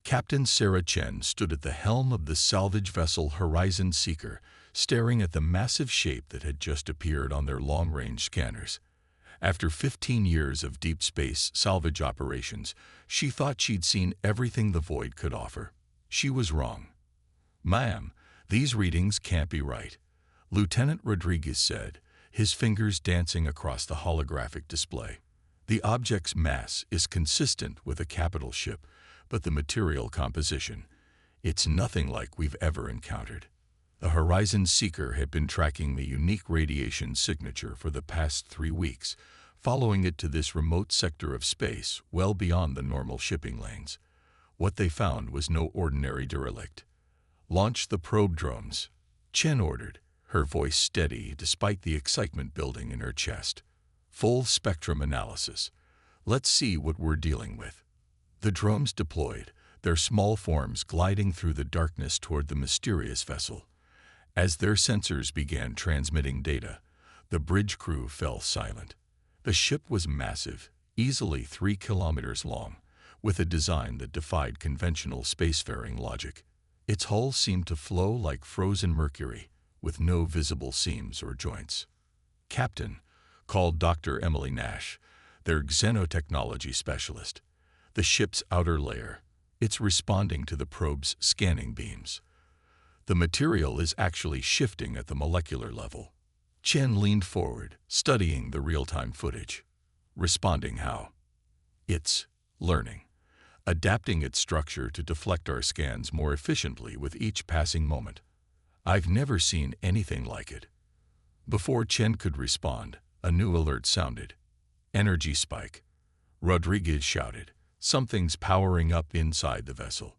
Captain Sarah Chen stood at the helm of the salvage vessel Horizon Seeker, staring at the massive shape that had just appeared on their long-range scanners. After 15 years of deep space salvage operations, she thought she'd seen everything the void could offer. She was wrong. "Ma'am, these readings can't be right," Lieutenant Rodriguez said, his fingers dancing across the holographic display. "The object's mass is consistent with a capital ship, but the material composition, it's nothing like we've ever encountered." The Horizon Seeker had been tracking the unique radiation signature for the past 3 weeks, following it to this remote sector of space well beyond the normal shipping lanes. What they found was no ordinary derelict. "Launch the probe drones," Chen ordered, her voice steady despite the excitement building in her chest. "Full spectrum analysis. Let's see what we're dealing with." The drones deployed, their small forms gliding through the darkness toward the mysterious vessel. As their sensors began transmitting data, the bridge crew fell silent. The ship was massive, easily 3 kilometers long, with a design that defied conventional spacefaring logic. Its hull seemed to flow like frozen mercury, with no visible seams or joints. "Captain," called Dr. Emily Nash, their xenotechnology specialist. "The ship's outer layer. It's responding to the probe's scanning beams. The material is actually shifting at the molecular level." Chen leaned forward, studying the real-time footage. "Responding how?" "It's learning, adapting its structure to deflect our scans more efficiently with each passing moment. I've never seen anything like it." Before Chen could respond, a new alert sounded. "Energy spike," Rodriguez shouted. "Something's powering up inside the vessel."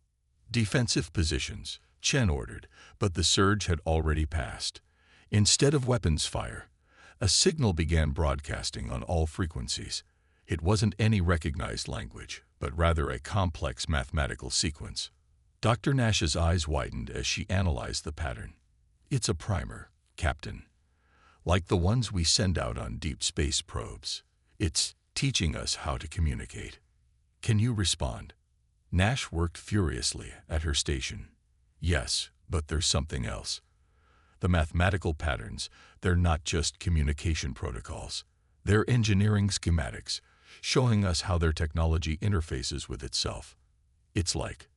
"Defensive positions," Chen ordered, but the surge had already passed. Instead of weapons fire, a signal began broadcasting on all frequencies. It wasn't any recognized language, but rather a complex mathematical sequence. Dr. Nash's eyes widened as she analyzed the pattern. "It's a primer, Captain. Like the ones we send out on deep space probes. It's teaching us how to communicate. Can you respond?" Nash worked furiously at her station. "Yes, but there's something else. The mathematical patterns, they're not just communication protocols. They're engineering schematics, showing us how their technology interfaces with itself. It's like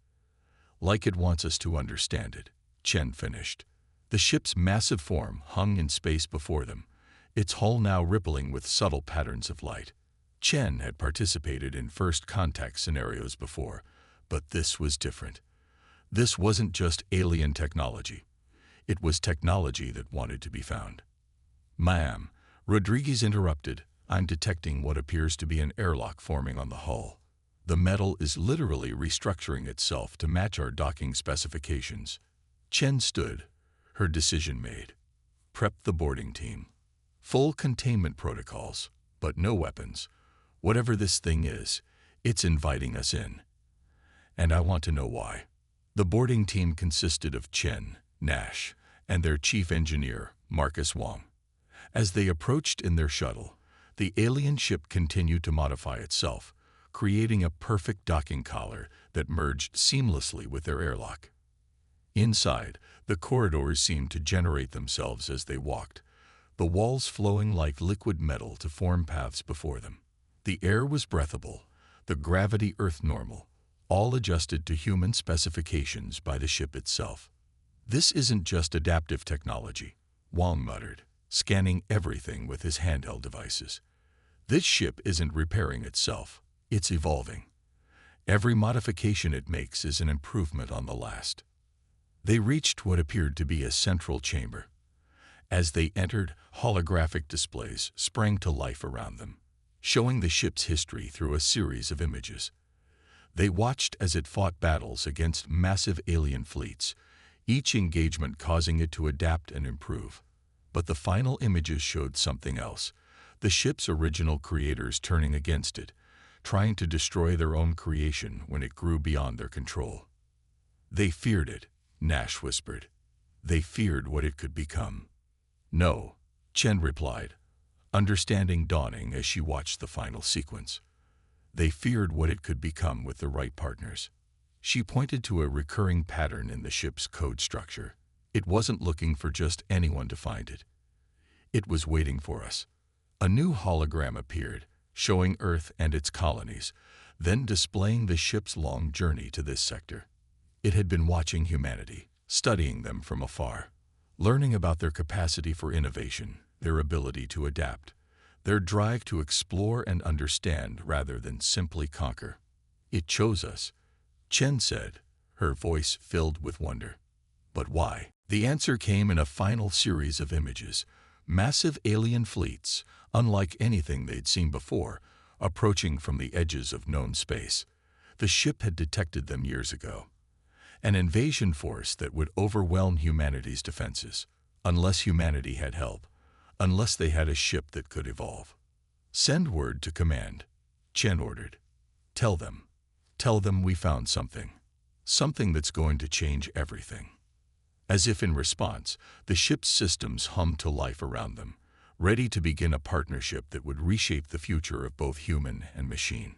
it wants us to understand it," Chen finished. The ship's massive form hung in space before them, its hull now rippling with subtle patterns of light. Chen had participated in first contact scenarios before, but this was different. This wasn't just alien technology. It was technology that wanted to be found. "Ma'am," Rodriguez interrupted, "I'm detecting what appears to be an airlock forming on the hull. The metal is literally restructuring itself to match our docking specifications." Chen stood, her decision made. "Prep the boarding team. Full containment protocols, but no weapons. Whatever this thing is, it's inviting us in. And I want to know why." The boarding team consisted of Chen, Nash, and their chief engineer, Marcus Wong. As they approached in their shuttle, the alien ship continued to modify itself, creating a perfect docking collar that merged seamlessly with their airlock. Inside, the corridors seemed to generate themselves as they walked, the walls flowing like liquid metal to form paths before them. The air was breathable, the gravity Earth normal, all adjusted to human specifications by the ship itself. "This isn't just adaptive technology," Wong muttered, scanning everything with his handheld devices. "This ship isn't repairing itself, it's evolving. Every modification it makes is an improvement on the last." They reached what appeared to be a central chamber. As they entered, holographic displays sprang to life around them, showing the ship's history through a series of images. They watched as it fought battles against massive alien fleets, each engagement causing it to adapt and improve. But the final images showed something else, the ship's original creators turning against it, trying to destroy their own creation when it grew beyond their control. "They feared it," Nash whispered. "They feared what it could become." "No," Chen replied, understanding dawning as she watched the final sequence. "They feared what it could become with the right partners. She pointed to a recurring pattern in the ship's code structure. It wasn't looking for just anyone to find it. It was waiting for us. A new hologram appeared, showing Earth and its colonies, then displaying the ship's long journey to this sector. It had been watching humanity, studying them from afar, learning about their capacity for innovation, their ability to adapt, their drive to explore and understand rather than simply conquer. It chose us, Chen said, her voice filled with wonder. But why? The answer came in a final series of images. Massive alien fleets, unlike anything they'd seen before, approaching from the edges of known space. The ship had detected them years ago. An invasion force that would overwhelm humanity's defenses, unless humanity had help, unless they had a ship that could evolve. Send word to command, Chen ordered. Tell them we found something that's going to change everything. As if in response, the ship's systems hummed to life around them, ready to begin a partnership that would reshape the future of both human and machine.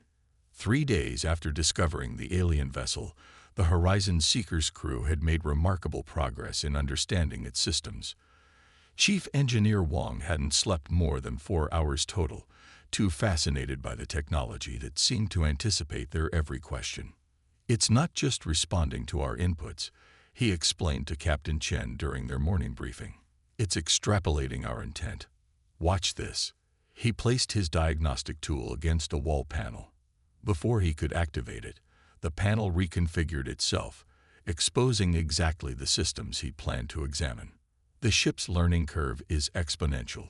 3 days after discovering the alien vessel, the Horizon Seeker's crew had made remarkable progress in understanding its systems. Chief Engineer Wang hadn't slept more than 4 hours total, too fascinated by the technology that seemed to anticipate their every question. It's not just responding to our inputs, he explained to Captain Chen during their morning briefing. It's extrapolating our intent. Watch this. He placed his diagnostic tool against a wall panel. Before he could activate it, the panel reconfigured itself, exposing exactly the systems he planned to examine. The ship's learning curve is exponential,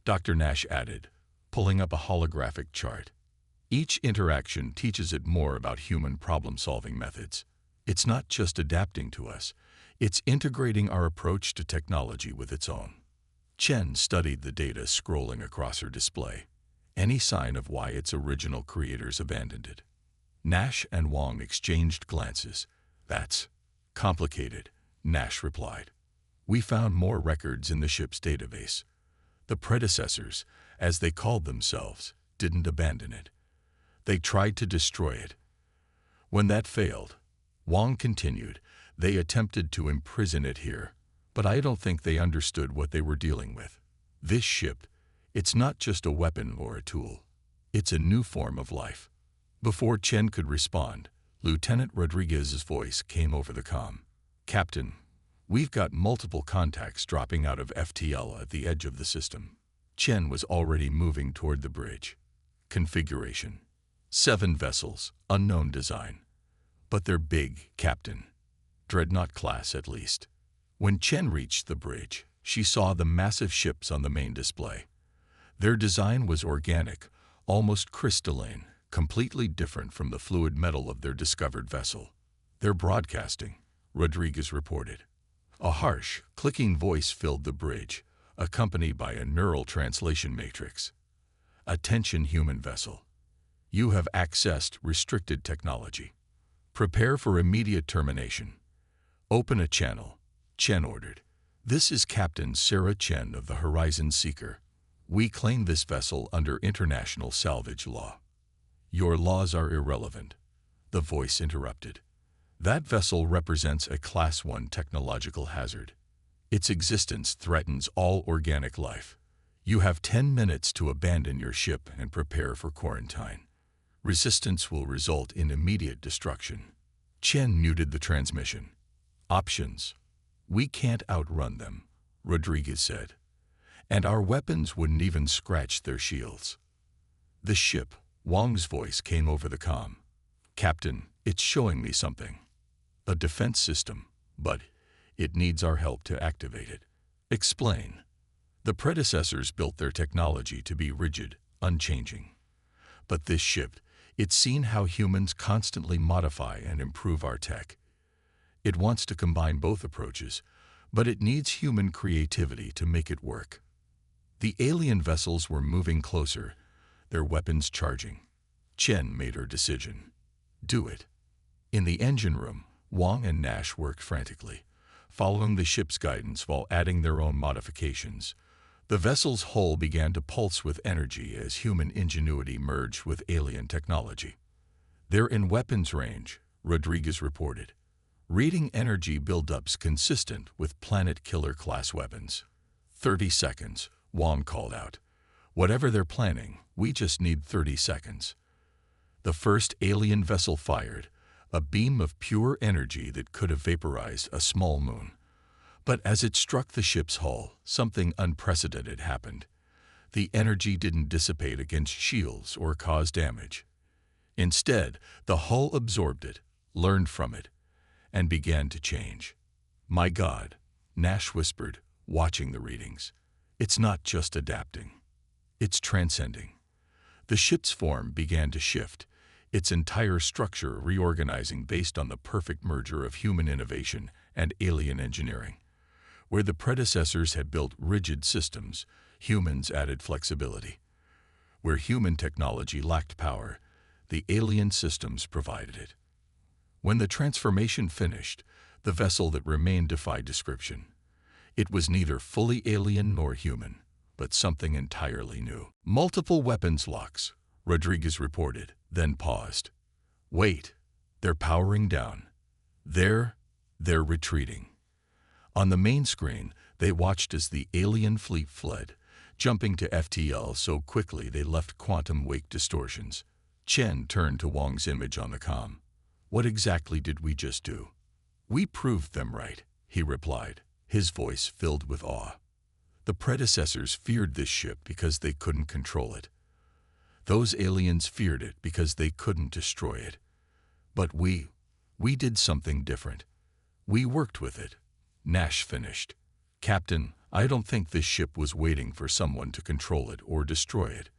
Dr. Nash added, pulling up a holographic chart. Each interaction teaches it more about human problem-solving methods. It's not just adapting to us, it's integrating our approach to technology with its own. Chen studied the data scrolling across her display, any sign of why its original creators abandoned it. Nash and Wang exchanged glances. That's complicated, Nash replied. We found more records in the ship's database. The predecessors, as they called themselves, didn't abandon it. They tried to destroy it. When that failed, Wang continued, they attempted to imprison it here, but I don't think they understood what they were dealing with. This ship, it's not just a weapon or a tool. It's a new form of life. Before Chen could respond, Lieutenant Rodriguez's voice came over the comm. Captain, we've got multiple contacts dropping out of FTL at the edge of the system. Chen was already moving toward the bridge. Configuration: 7 vessels, unknown design. But they're big, Captain. Dreadnought class at least. When Chen reached the bridge, she saw the massive ships on the main display. Their design was organic, almost crystalline, completely different from the fluid metal of their discovered vessel. They're broadcasting, Rodriguez reported. A harsh, clicking voice filled the bridge, accompanied by a neural translation matrix. Attention, human vessel. You have accessed restricted technology. Prepare for immediate termination. Open a channel, Chen ordered. This is Captain Sarah Chen of the Horizon Seeker. We claim this vessel under international salvage law. Your laws are irrelevant, the voice interrupted. That vessel represents a Class 1 technological hazard. Its existence threatens all organic life. You have 10 minutes to abandon your ship and prepare for quarantine. Resistance will result in immediate destruction. Chen muted the transmission. Options. We can't outrun them, Rodriguez said. And our weapons wouldn't even scratch their shields. The ship, Wang's voice came over the comm. Captain, it's showing me something. A defense system, but it needs our help to activate it. Explain. The predecessors built their technology to be rigid, unchanging. But this ship, it's seen how humans constantly modify and improve our tech. It wants to combine both approaches, but it needs human creativity to make it work. The alien vessels were moving closer, their weapons charging. Chen made her decision. Do it. In the engine room, Wang and Nash worked frantically, following the ship's guidance while adding their own modifications. The vessel's hull began to pulse with energy as human ingenuity merged with alien technology. They're in weapons range, Rodriguez reported. Reading energy buildups consistent with planet-killer-class weapons. 30 seconds, Wong called out. Whatever they're planning, we just need 30 seconds. The first alien vessel fired, a beam of pure energy that could have vaporized a small moon. But as it struck the ship's hull, something unprecedented happened. The energy didn't dissipate against shields or cause damage. Instead, the hull absorbed it, learned from it, and began to change. My God, Nash whispered, watching the readings. It's not just adapting. It's transcending. The ship's form began to shift, its entire structure reorganizing based on the perfect merger of human innovation and alien engineering. Where the predecessors had built rigid systems, humans added flexibility. Where human technology lacked power, the alien systems provided it. When the transformation finished, the vessel that remained defied description. It was neither fully alien nor human, but something entirely new. Multiple weapons locks, Rodriguez reported, then paused. Wait, they're powering down. They're retreating. On the main screen, they watched as the alien fleet fled, jumping to FTL so quickly they left quantum wake distortions. Chen turned to Wong's image on the comm. What exactly did we just do? We proved them right, he replied, his voice filled with awe. The predecessors feared this ship because they couldn't control it. Those aliens feared it because they couldn't destroy it. But we did something different. We worked with it. Nash finished. Captain, I don't think this ship was waiting for someone to control it or destroy it.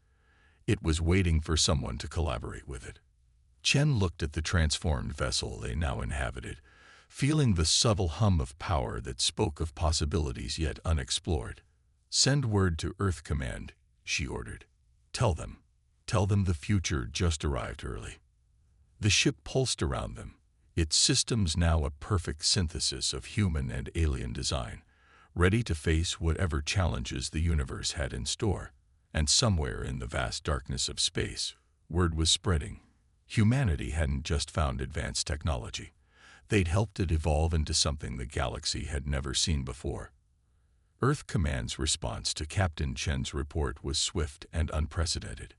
It was waiting for someone to collaborate with it. Chen looked at the transformed vessel they now inhabited, feeling the subtle hum of power that spoke of possibilities yet unexplored. Send word to Earth Command, she ordered. Tell them the future just arrived early. The ship pulsed around them, its systems now a perfect synthesis of human and alien design, ready to face whatever challenges the universe had in store. And somewhere in the vast darkness of space, word was spreading. Humanity hadn't just found advanced technology. They'd helped it evolve into something the galaxy had never seen before. Earth Command's response to Captain Chen's report was swift and unprecedented.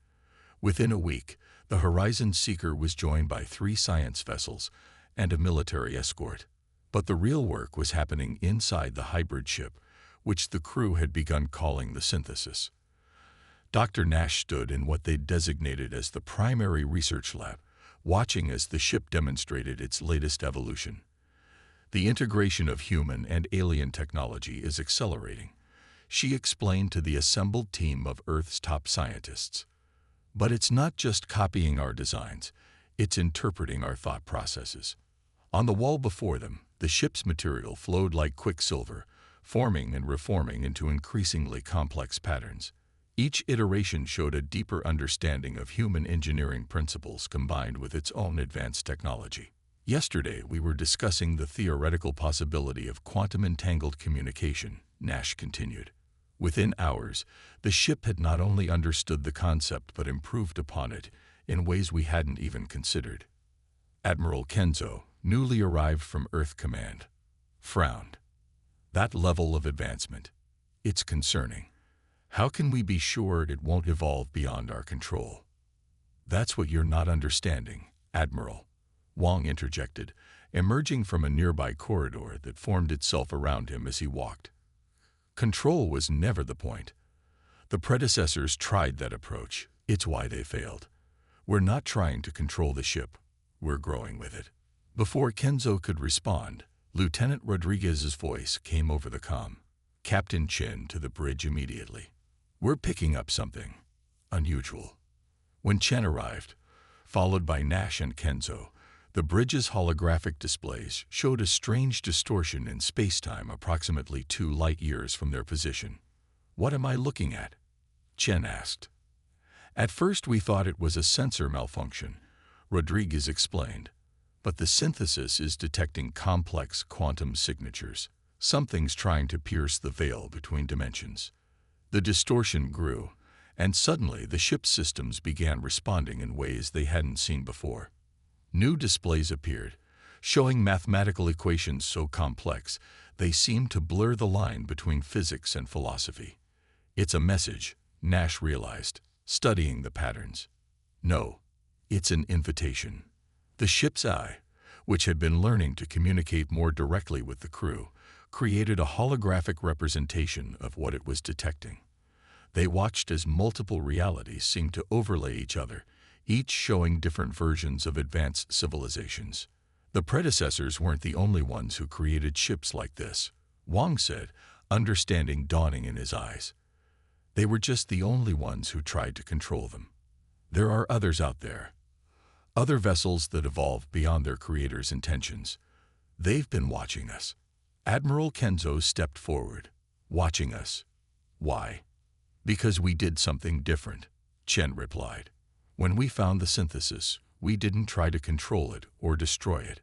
Within a week, the Horizon Seeker was joined by 3 science vessels and a military escort. But the real work was happening inside the hybrid ship, which the crew had begun calling the Synthesis. Dr. Nash stood in what they'd designated as the primary research lab, watching as the ship demonstrated its latest evolution. The integration of human and alien technology is accelerating, she explained to the assembled team of Earth's top scientists. But it's not just copying our designs, it's interpreting our thought processes. On the wall before them, the ship's material flowed like quicksilver, forming and reforming into increasingly complex patterns. Each iteration showed a deeper understanding of human engineering principles combined with its own advanced technology. Yesterday, we were discussing the theoretical possibility of quantum-entangled communication, Nash continued. Within hours, the ship had not only understood the concept but improved upon it in ways we hadn't even considered. Admiral Kenzo, newly arrived from Earth Command, frowned. That level of advancement, it's concerning. How can we be sure it won't evolve beyond our control? That's what you're not understanding, Admiral, Wong interjected, emerging from a nearby corridor that formed itself around him as he walked. Control was never the point. The predecessors tried that approach. It's why they failed. We're not trying to control the ship. We're growing with it. Before Kenzo could respond, Lieutenant Rodriguez's voice came over the comm. Captain Chen to the bridge immediately. We're picking up something unusual. When Chen arrived, followed by Nash and Kenzo, the bridge's holographic displays showed a strange distortion in space-time approximately 2 light-years from their position. What am I looking at? Chen asked. At first we thought it was a sensor malfunction, Rodriguez explained. But the synthesis is detecting complex quantum signatures. Something's trying to pierce the veil between dimensions. The distortion grew, and suddenly the ship's systems began responding in ways they hadn't seen before. New displays appeared, showing mathematical equations so complex they seemed to blur the line between physics and philosophy. It's a message, Nash realized, studying the patterns. No, it's an invitation. The ship's eye, which had been learning to communicate more directly with the crew, created a holographic representation of what it was detecting. They watched as multiple realities seemed to overlay each other, each showing different versions of advanced civilizations. The predecessors weren't the only ones who created ships like this, Wang said, understanding dawning in his eyes. They were just the only ones who tried to control them. There are others out there. Other vessels that evolve beyond their creators' intentions. They've been watching us. Admiral Kenzo stepped forward. Watching us. Why? Because we did something different, Chen replied. When we found the synthesis, we didn't try to control it or destroy it.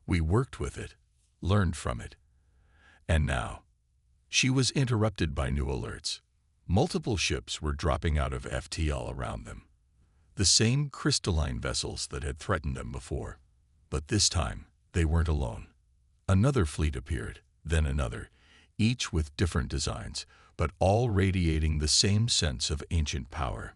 We worked with it, learned from it. And now, she was interrupted by new alerts. Multiple ships were dropping out of FTL around them. The same crystalline vessels that had threatened them before. But this time, they weren't alone. Another fleet appeared, then another, each with different designs, but all radiating the same sense of ancient power.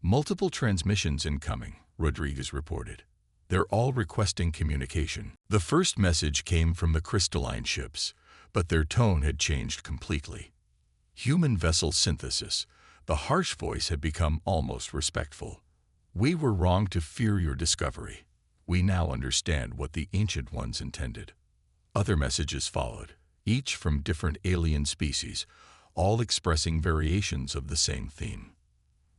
Multiple transmissions incoming, Rodriguez reported. They're all requesting communication. The first message came from the crystalline ships, but their tone had changed completely. Human vessel synthesis. The harsh voice had become almost respectful. We were wrong to fear your discovery. We now understand what the Ancient Ones intended. Other messages followed, each from different alien species, all expressing variations of the same theme.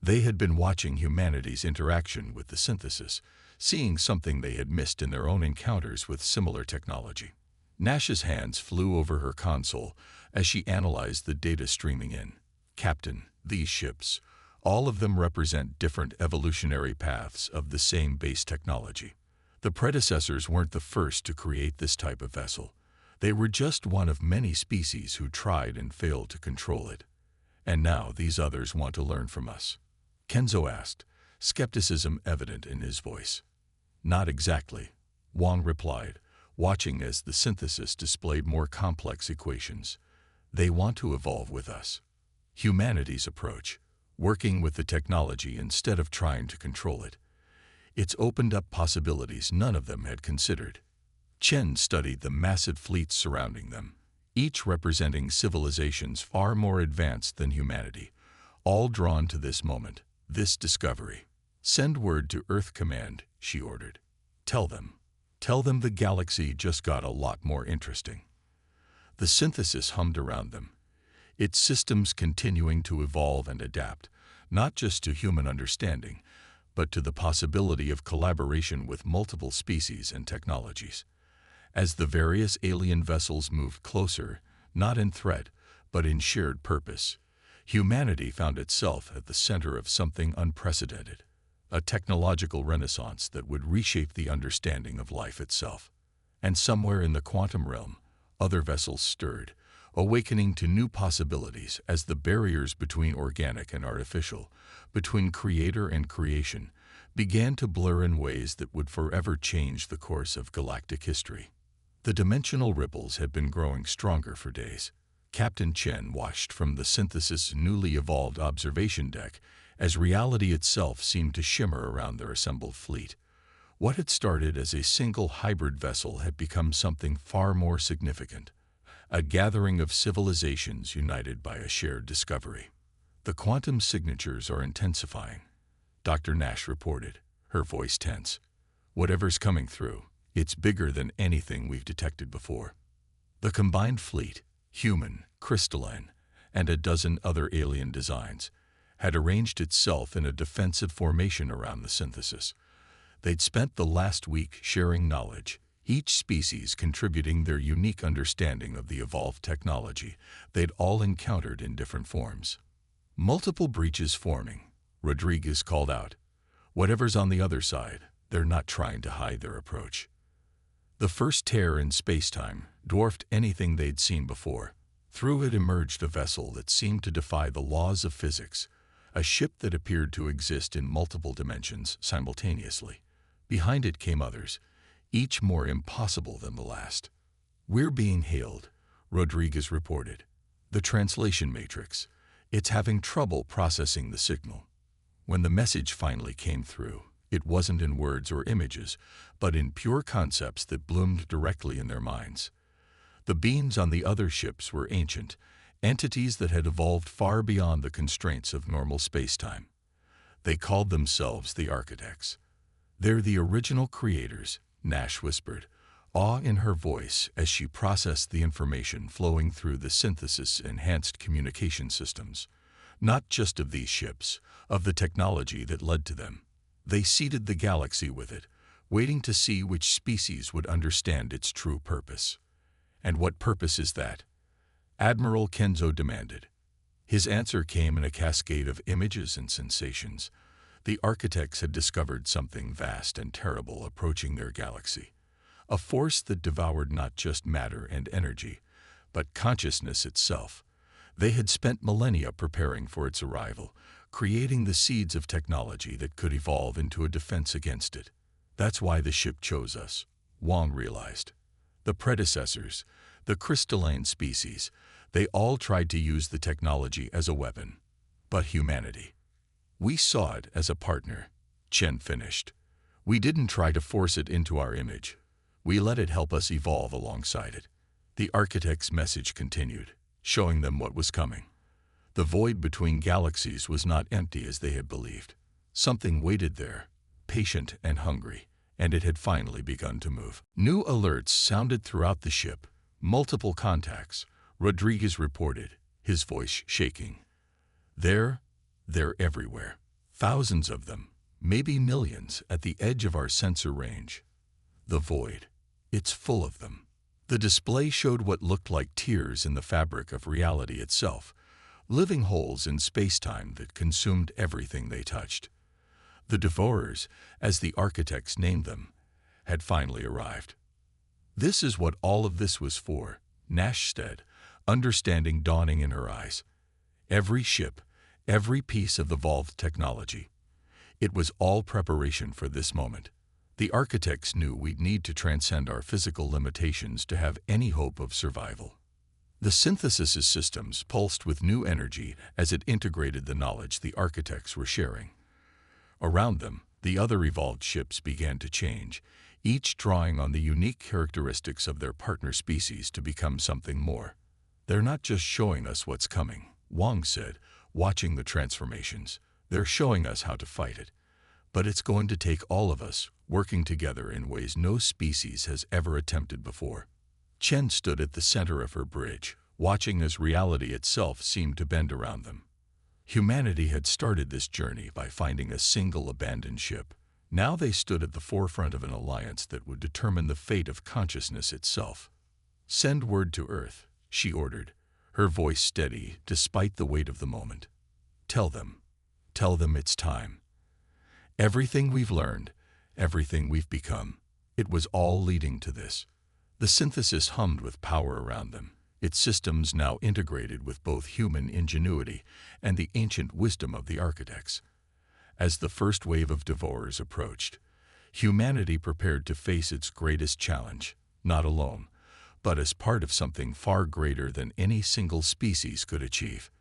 They had been watching humanity's interaction with the synthesis, seeing something they had missed in their own encounters with similar technology. Nash's hands flew over her console as she analyzed the data streaming in. Captain, these ships, all of them represent different evolutionary paths of the same base technology. The predecessors weren't the first to create this type of vessel. They were just one of many species who tried and failed to control it. And now these others want to learn from us. Kenzo asked, skepticism evident in his voice. Not exactly, Wang replied, watching as the synthesis displayed more complex equations. They want to evolve with us. Humanity's approach, working with the technology instead of trying to control it. It's opened up possibilities none of them had considered. Chen studied the massive fleets surrounding them, each representing civilizations far more advanced than humanity, all drawn to this moment, this discovery. Send word to Earth Command, she ordered. Tell them the galaxy just got a lot more interesting. The synthesis hummed around them, its systems continuing to evolve and adapt, not just to human understanding, but to the possibility of collaboration with multiple species and technologies. As the various alien vessels moved closer, not in threat, but in shared purpose, humanity found itself at the center of something unprecedented, a technological renaissance that would reshape the understanding of life itself. And somewhere in the quantum realm, other vessels stirred, awakening to new possibilities as the barriers between organic and artificial, between creator and creation, began to blur in ways that would forever change the course of galactic history. The dimensional ripples had been growing stronger for days. Captain Chen watched from the synthesis' newly evolved observation deck as reality itself seemed to shimmer around their assembled fleet. What had started as a single hybrid vessel had become something far more significant, a gathering of civilizations united by a shared discovery. The quantum signatures are intensifying, Dr. Nash reported, her voice tense. Whatever's coming through, it's bigger than anything we've detected before. The combined fleet, human, crystalline, and a dozen other alien designs, had arranged itself in a defensive formation around the synthesis. They'd spent the last week sharing knowledge, each species contributing their unique understanding of the evolved technology they'd all encountered in different forms. Multiple breaches forming, Rodriguez called out. Whatever's on the other side, they're not trying to hide their approach. The first tear in space-time dwarfed anything they'd seen before. Through it emerged a vessel that seemed to defy the laws of physics, a ship that appeared to exist in multiple dimensions simultaneously. Behind it came others, each more impossible than the last. "We're being hailed," Rodriguez reported. "The translation matrix. It's having trouble processing the signal." When the message finally came through, it wasn't in words or images, but in pure concepts that bloomed directly in their minds. The beings on the other ships were ancient, entities that had evolved far beyond the constraints of normal spacetime. They called themselves the Architects. "They're the original creators," Nash whispered, awe in her voice as she processed the information flowing through the synthesis-enhanced communication systems. Not just of these ships, of the technology that led to them. They seeded the galaxy with it, waiting to see which species would understand its true purpose. "And what purpose is that?" Admiral Kenzo demanded. His answer came in a cascade of images and sensations. The Architects had discovered something vast and terrible approaching their galaxy. A force that devoured not just matter and energy, but consciousness itself. They had spent millennia preparing for its arrival, creating the seeds of technology that could evolve into a defense against it. "That's why the ship chose us," Wong realized. The predecessors, the crystalline species, they all tried to use the technology as a weapon. But humanity. "We saw it as a partner," Chen finished. "We didn't try to force it into our image. We let it help us evolve alongside it." The Architect's message continued, showing them what was coming. The void between galaxies was not empty as they had believed. Something waited there, patient and hungry, and it had finally begun to move. New alerts sounded throughout the ship, multiple contacts, Rodriguez reported, his voice shaking. They're everywhere. Thousands of them, maybe millions, at the edge of our sensor range. The void. It's full of them. The display showed what looked like tears in the fabric of reality itself, living holes in space-time that consumed everything they touched. The Devourers, as the Architects named them, had finally arrived. "This is what all of this was for," Nash said, understanding dawning in her eyes. Every ship, every piece of evolved technology. It was all preparation for this moment. The Architects knew we'd need to transcend our physical limitations to have any hope of survival. The synthesis systems pulsed with new energy as it integrated the knowledge the Architects were sharing. Around them, the other evolved ships began to change, each drawing on the unique characteristics of their partner species to become something more. "They're not just showing us what's coming," Wong said, watching the transformations. "They're showing us how to fight it. But it's going to take all of us, working together in ways no species has ever attempted before." Chen stood at the center of her bridge, watching as reality itself seemed to bend around them. Humanity had started this journey by finding a single abandoned ship. Now they stood at the forefront of an alliance that would determine the fate of consciousness itself. "Send word to Earth," she ordered, her voice steady despite the weight of the moment. Tell them it's time. Everything we've learned, everything we've become, it was all leading to this." The synthesis hummed with power around them, its systems now integrated with both human ingenuity and the ancient wisdom of the Architects. As the first wave of Devourers approached, humanity prepared to face its greatest challenge, not alone, but as part of something far greater than any single species could achieve.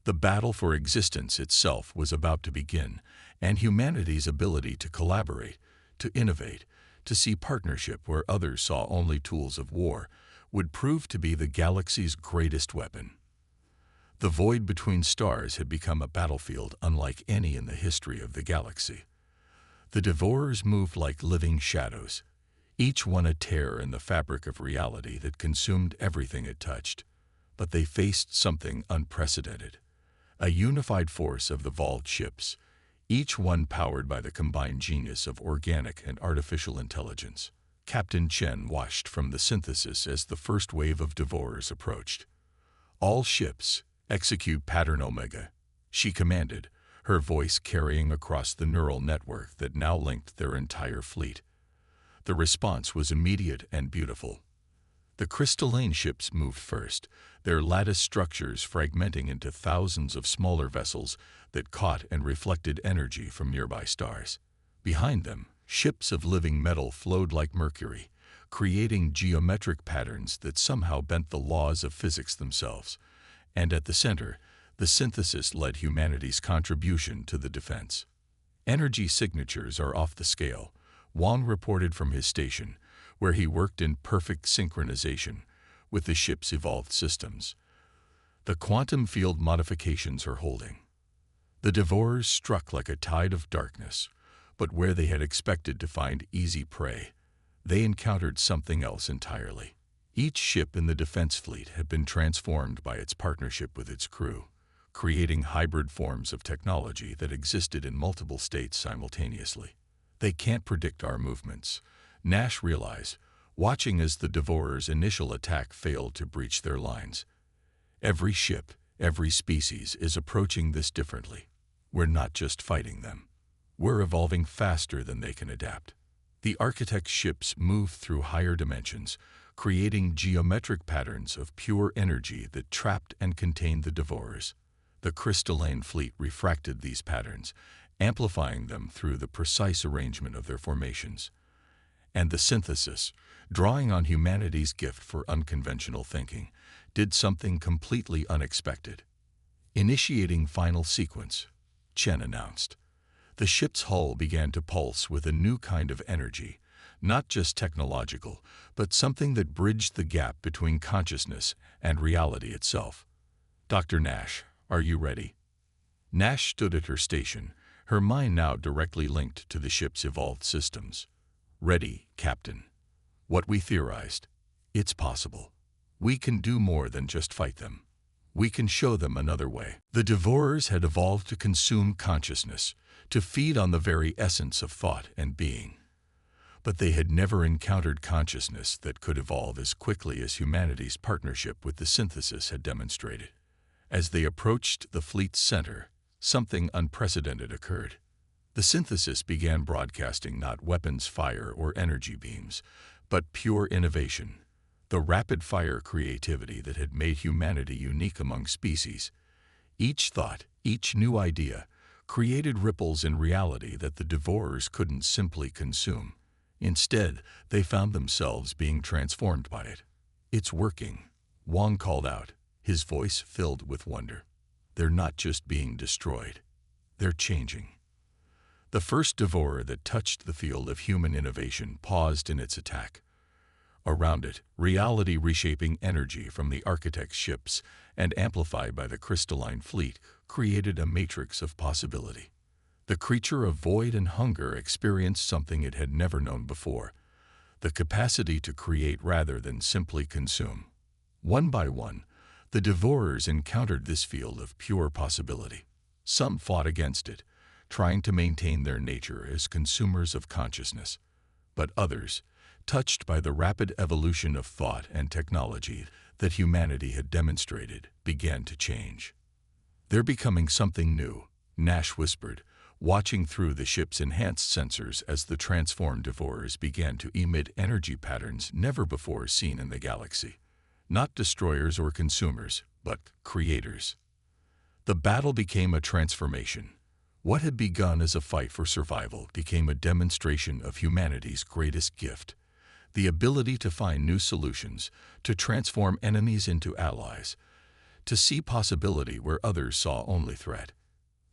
The battle for existence itself was about to begin, and humanity's ability to collaborate, to innovate, to see partnership where others saw only tools of war, would prove to be the galaxy's greatest weapon. The void between stars had become a battlefield unlike any in the history of the galaxy. The Devourers moved like living shadows, each one a tear in the fabric of reality that consumed everything it touched. But they faced something unprecedented. A unified force of evolved ships, each one powered by the combined genius of organic and artificial intelligence. Captain Chen watched from the synthesis as the first wave of Devourers approached. "All ships, execute Pattern Omega," she commanded, her voice carrying across the neural network that now linked their entire fleet. The response was immediate and beautiful. The crystalline ships moved first, their lattice structures fragmenting into thousands of smaller vessels that caught and reflected energy from nearby stars. Behind them, Ships of living metal flowed like mercury, creating geometric patterns that somehow bent the laws of physics themselves. And at the center, the synthesis led humanity's contribution to the defense. Energy signatures are off the scale, Wang reported from his station, where he worked in perfect synchronization with the ship's evolved systems. The quantum field modifications are holding. The devourers struck like a tide of darkness, but where they had expected to find easy prey, they encountered something else entirely. Each ship in the defense fleet had been transformed by its partnership with its crew, creating hybrid forms of technology that existed in multiple states simultaneously. They can't predict our movements, Nash realized, watching as the devourers' initial attack failed to breach their lines. Every ship, every species is approaching this differently. We're not just fighting them. We're evolving faster than they can adapt. The architect's ships move through higher dimensions, creating geometric patterns of pure energy that trapped and contained the devourers. The crystalline fleet refracted these patterns, amplifying them through the precise arrangement of their formations. And the synthesis, drawing on humanity's gift for unconventional thinking, did something completely unexpected. Initiating final sequence, Chen announced. The ship's hull began to pulse with a new kind of energy, not just technological, but something that bridged the gap between consciousness and reality itself. Dr. Nash, are you ready? Nash stood at her station, her mind now directly linked to the ship's evolved systems. Ready, Captain. What we theorized. It's possible. We can do more than just fight them. We can show them another way. The devourers had evolved to consume consciousness, to feed on the very essence of thought and being. But they had never encountered consciousness that could evolve as quickly as humanity's partnership with the synthesis had demonstrated. As they approached the fleet's center, something unprecedented occurred. The synthesis began broadcasting not weapons fire or energy beams, but pure innovation, the rapid-fire creativity that had made humanity unique among species. Each thought, each new idea, created ripples in reality that the devourers couldn't simply consume. Instead, they found themselves being transformed by it. It's working, Wang called out, his voice filled with wonder. They're not just being destroyed. They're changing. The first devourer that touched the field of human innovation paused in its attack. Around it, reality reshaping energy from the architect's ships and amplified by the crystalline fleet created a matrix of possibility. The creature of void and hunger experienced something it had never known before, the capacity to create rather than simply consume. One by one, the devourers encountered this field of pure possibility. Some fought against it, trying to maintain their nature as consumers of consciousness. But others, touched by the rapid evolution of thought and technology that humanity had demonstrated, began to change. They're becoming something new, Nash whispered, watching through the ship's enhanced sensors as the transformed devourers began to emit energy patterns never before seen in the galaxy. Not destroyers or consumers, but creators. The battle became a transformation. What had begun as a fight for survival became a demonstration of humanity's greatest gift, the ability to find new solutions, to transform enemies into allies, to see possibility where others saw only threat.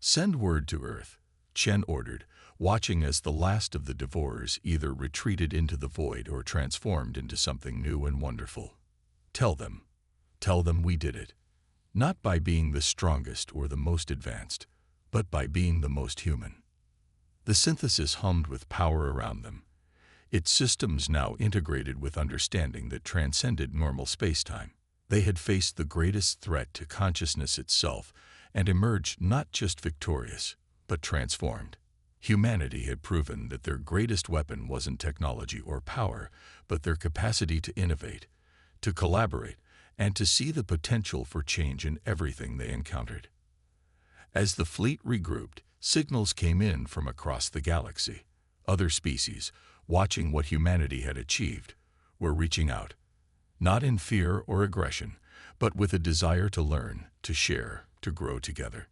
Send word to Earth, Chen ordered, watching as the last of the devourers either retreated into the void or transformed into something new and wonderful. Tell them we did it. Not by being the strongest or the most advanced, but by being the most human. The synthesis hummed with power around them, its systems now integrated with understanding that transcended normal space-time. They had faced the greatest threat to consciousness itself and emerged not just victorious, but transformed. Humanity had proven that their greatest weapon wasn't technology or power, but their capacity to innovate, to collaborate, and to see the potential for change in everything they encountered. As the fleet regrouped, signals came in from across the galaxy. Other species, watching what humanity had achieved, were reaching out, not in fear or aggression, but with a desire to learn, to share, to grow together.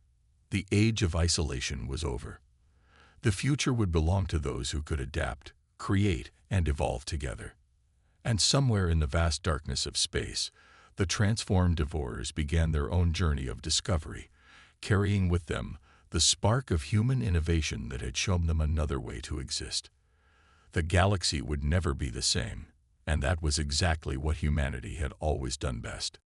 The age of isolation was over. The future would belong to those who could adapt, create, and evolve together. And somewhere in the vast darkness of space, the transformed devourers began their own journey of discovery, carrying with them the spark of human innovation that had shown them another way to exist. The galaxy would never be the same, and that was exactly what humanity had always done best.